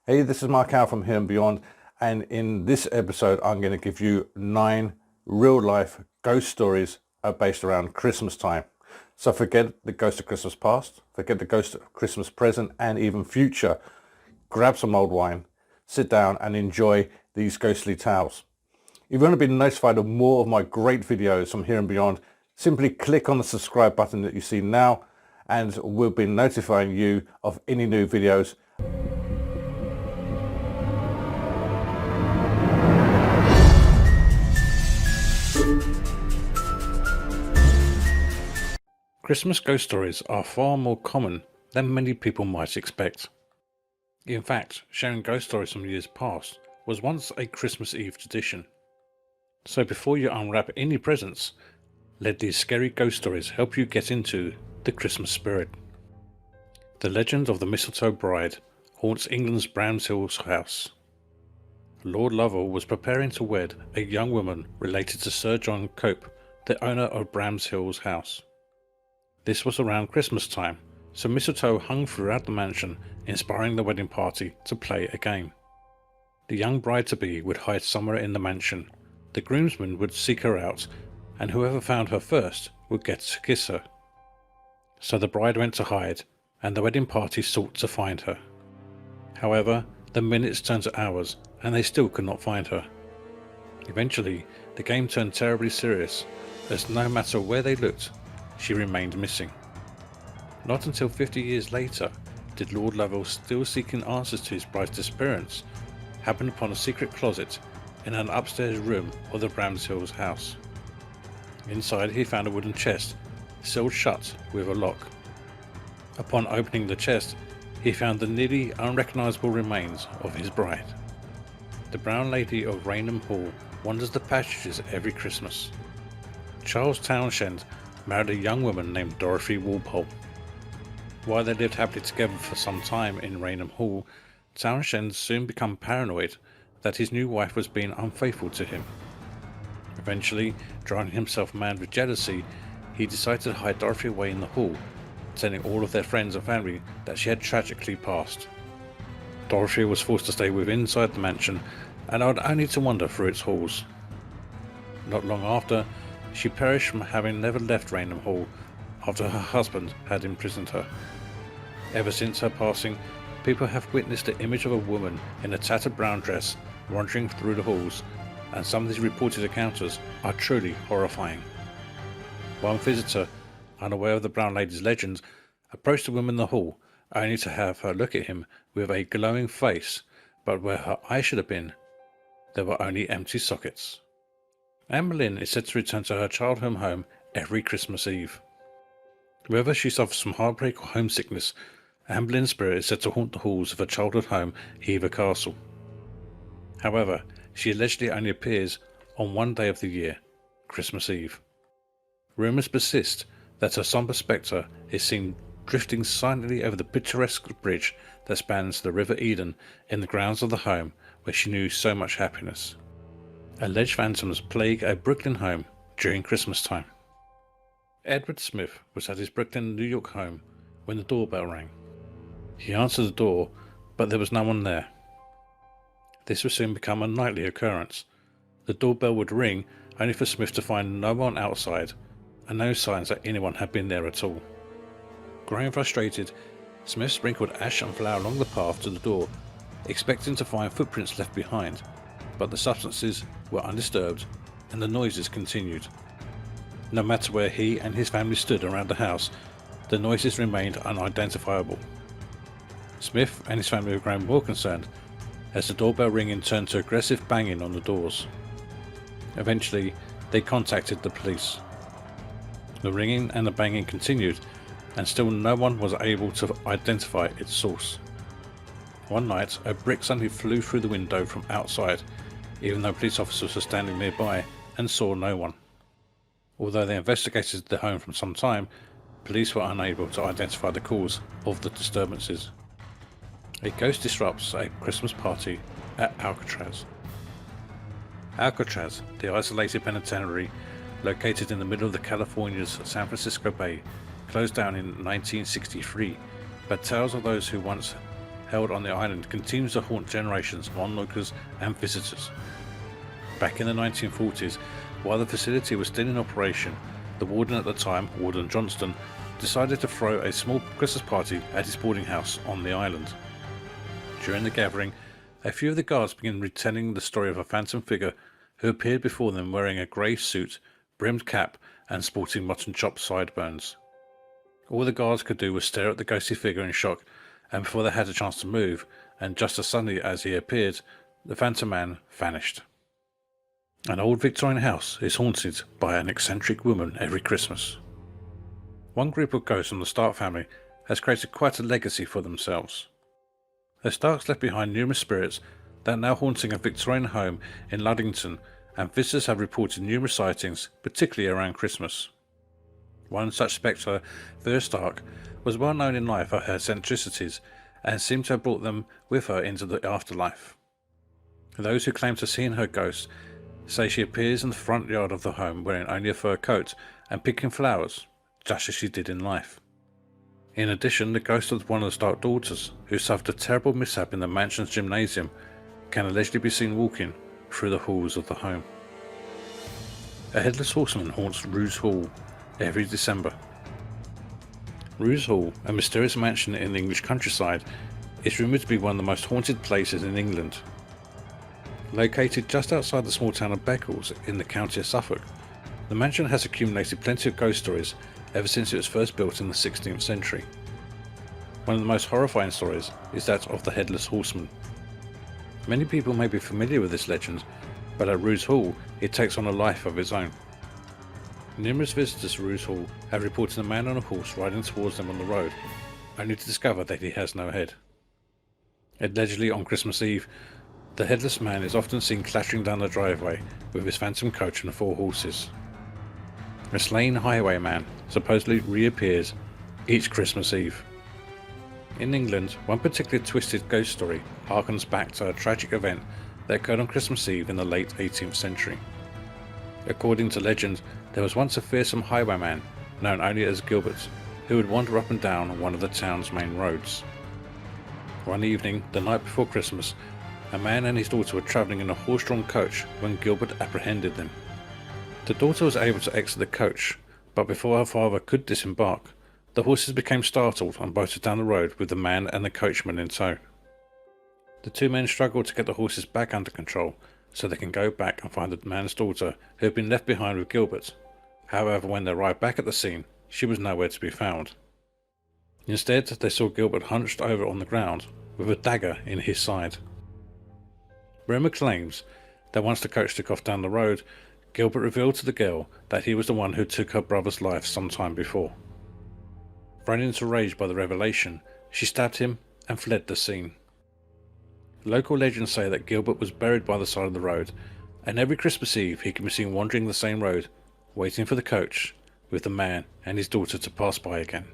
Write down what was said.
Hey, this is Mark Al from Here and Beyond, and in this episode I'm going to give you 9 real-life ghost stories based around Christmas time. So forget the ghost of Christmas past, forget the ghost of Christmas present and even future. Grab some old wine, sit down and enjoy these ghostly tales. If you want to be notified of more of my great videos from Here and Beyond, simply click on the subscribe button that you see now and we'll be notifying you of any new videos. Christmas ghost stories are far more common than many people might expect. In fact, sharing ghost stories from years past was once a Christmas Eve tradition. So before you unwrap any presents, let these scary ghost stories help you get into the Christmas spirit. The legend of the Mistletoe Bride haunts England's Bramshill's house. Lord Lovell was preparing to wed a young woman related to Sir John Cope, the owner of Bramshill's house. This was around Christmas time, so mistletoe hung throughout the mansion, inspiring the wedding party to play a game. The young bride-to-be would hide somewhere in the mansion, the groomsmen would seek her out, and whoever found her first would get to kiss her. So the bride went to hide, and the wedding party sought to find her. However, the minutes turned to hours, and they still could not find her. Eventually, the game turned terribly serious, as no matter where they looked, she remained missing. Not until 50 years later did Lord Lovell, still seeking answers to his bride's disappearance, happen upon a secret closet in an upstairs room of the Bramshill's house. Inside he found a wooden chest, sealed shut with a lock. Upon opening the chest, he found the nearly unrecognisable remains of his bride. The Brown Lady of Raynham Hall wanders the passages every Christmas. Charles Townshend married a young woman named Dorothy Walpole. While they lived happily together for some time in Raynham Hall, Townshend soon became paranoid that his new wife was being unfaithful to him. Eventually, driving himself mad with jealousy, he decided to hide Dorothy away in the hall, telling all of their friends and family that she had tragically passed. Dorothy was forced to stay within inside the mansion and allowed only to wander through its halls. Not long after, she perished from having never left Raynham Hall after her husband had imprisoned her. Ever since her passing, people have witnessed the image of a woman in a tattered brown dress wandering through the halls, and some of these reported encounters are truly horrifying. One visitor, unaware of the Brown Lady's legend, approached the woman in the hall, only to have her look at him with a glowing face, but where her eyes should have been, there were only empty sockets. Anne Boleyn is said to return to her childhood home every Christmas Eve. Whether she suffers from heartbreak or homesickness, Anne Boleyn's spirit is said to haunt the halls of her childhood home, Hever Castle. However, she allegedly only appears on one day of the year, Christmas Eve. Rumours persist that her sombre spectre is seen drifting silently over the picturesque bridge that spans the River Eden in the grounds of the home where she knew so much happiness. Alleged phantoms plague a Brooklyn home during Christmas time. Edward Smith was at his Brooklyn, New York home when the doorbell rang. He answered the door, but there was no one there. This would soon become a nightly occurrence. The doorbell would ring only for Smith to find no one outside and no signs that anyone had been there at all. Growing frustrated, Smith sprinkled ash and flour along the path to the door, expecting to find footprints left behind, but the substances were undisturbed and the noises continued. No matter where he and his family stood around the house, the noises remained unidentifiable. Smith and his family were growing more concerned as the doorbell ringing turned to aggressive banging on the doors. Eventually, they contacted the police. The ringing and the banging continued, and still no one was able to identify its source. One night, a brick suddenly flew through the window from outside, even though police officers were standing nearby and saw no one. Although they investigated the home for some time, police were unable to identify the cause of the disturbances. A ghost disrupts a Christmas party at Alcatraz. Alcatraz, the isolated penitentiary located in the middle of the California's San Francisco Bay, closed down in 1963, but tales of those who once held on the island continues to haunt generations of onlookers and visitors. Back in the 1940s, while the facility was still in operation, the warden at the time, Warden Johnston, decided to throw a small Christmas party at his boarding house on the island. During the gathering, a few of the guards began retelling the story of a phantom figure who appeared before them wearing a grey suit, brimmed cap, and sporting mutton chop sideburns. All the guards could do was stare at the ghostly figure in shock, and before they had a chance to move, and just as suddenly as he appeared, the phantom man vanished. An old Victorian house is haunted by an eccentric woman every Christmas. One group of ghosts from the Stark family has created quite a legacy for themselves. The Starks left behind numerous spirits that are now haunting a Victorian home in Luddington, and visitors have reported numerous sightings, particularly around Christmas. One such spectre, Vera Stark, was well known in life for her eccentricities and seemed to have brought them with her into the afterlife. Those who claim to have seen her ghost say she appears in the front yard of the home wearing only a fur coat and picking flowers, just as she did in life. In addition, the ghost of one of the Stark daughters, who suffered a terrible mishap in the mansion's gymnasium, can allegedly be seen walking through the halls of the home. A headless horseman haunts Roos Hall every December. Roos Hall, a mysterious mansion in the English countryside, is rumoured to be one of the most haunted places in England. Located just outside the small town of Beccles in the county of Suffolk, the mansion has accumulated plenty of ghost stories ever since it was first built in the 16th century. One of the most horrifying stories is that of the Headless Horseman. Many people may be familiar with this legend, but at Roos Hall it takes on a life of its own. Numerous visitors to Roos Hall have reported a man on a horse riding towards them on the road, only to discover that he has no head. Allegedly on Christmas Eve, the headless man is often seen clattering down the driveway with his phantom coach and 4 horses. A slain highwayman supposedly reappears each Christmas Eve. In England, one particularly twisted ghost story harkens back to a tragic event that occurred on Christmas Eve in the late 18th century. According to legend, there was once a fearsome highwayman, known only as Gilbert, who would wander up and down one of the town's main roads. One evening, the night before Christmas, a man and his daughter were travelling in a horse-drawn coach when Gilbert apprehended them. The daughter was able to exit the coach, but before her father could disembark, the horses became startled and bolted down the road with the man and the coachman in tow. The 2 men struggled to get the horses back under control so they can go back and find the man's daughter who had been left behind with Gilbert. However, when they arrived back at the scene, she was nowhere to be found. Instead, they saw Gilbert hunched over on the ground with a dagger in his side. Rumour claims that once the coach took off down the road, Gilbert revealed to the girl that he was the one who took her brother's life some time before. Thrown into rage by the revelation, she stabbed him and fled the scene. Local legends say that Gilbert was buried by the side of the road, and every Christmas Eve he can be seen wandering the same road, waiting for the coach, with the man and his daughter to pass by again.